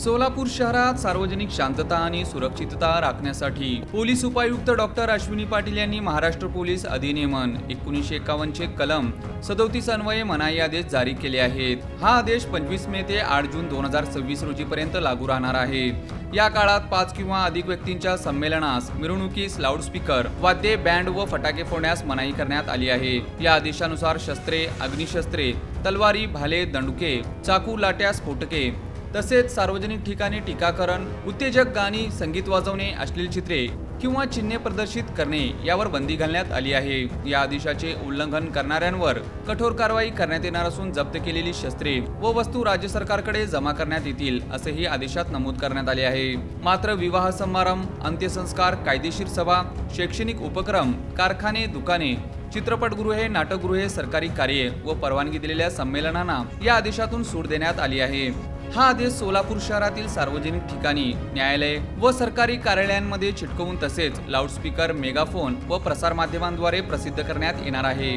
सोलापूर शहरात सार्वजनिक शांतता आणि सुरक्षितता राखण्यासाठी पोलीस उपायुक्त डॉक्टर अश्विनी पाटील यांनी महाराष्ट्र पोलीस अधिनियमन 1951 चे कलम 37 अन्वये मनाई आदेश जारी केले आहेत। हा आदेश 25 मे ते 8 जून 2026 रोजीपर्यंत लागू राहणार आहे। या काळात 5 किंवा अधिक व्यक्तींच्या संमेलनास, मिरवणुकीस, लाऊडस्पीकर, वाद्ये, बँड व फटाके फोडण्यास मनाई करण्यात आली आहे। या आदेशानुसार शस्त्रे, अग्निशस्त्रे, तलवारी, भाले, दंडुके, चाकू, लाट्या, स्फोटके तसेच सार्वजनिक ठिकाणी टीकाकरण, उत्तेजक गाणी, संगीत वाजवणे, अश्लील चित्रे किंवा चिन्हे प्रदर्शित करणे यावर बंदी घालण्यात आली आहे। या आदेशाचे उल्लंघन करणाऱ्यांवर कठोर कारवाई करण्यात येणार असून जप्त केलेली शस्त्रे व वस्तू राज्य सरकारकडे जमा करण्यात येतील असेही आदेशात नमूद करण्यात आले आहे। मात्र विवाह समारंभ, अंत्यसंस्कार, कायदेशीर सभा, शैक्षणिक उपक्रम, कारखाने, दुकाने, चित्रपटगृहे, नाटकगृहे, सरकारी कार्ये व परवानगी दिलेल्या संमेलनांना या आदेशातून सूट देण्यात आली आहे। हा आदेश सोलापूर शहरातील सार्वजनिक ठिकाणी, न्यायालय व सरकारी कार्यालयांमध्ये चिटकवून तसेच लाऊडस्पीकर, मेगाफोन व प्रसारमाध्यमांद्वारे प्रसिद्ध करण्यात येणार आहे।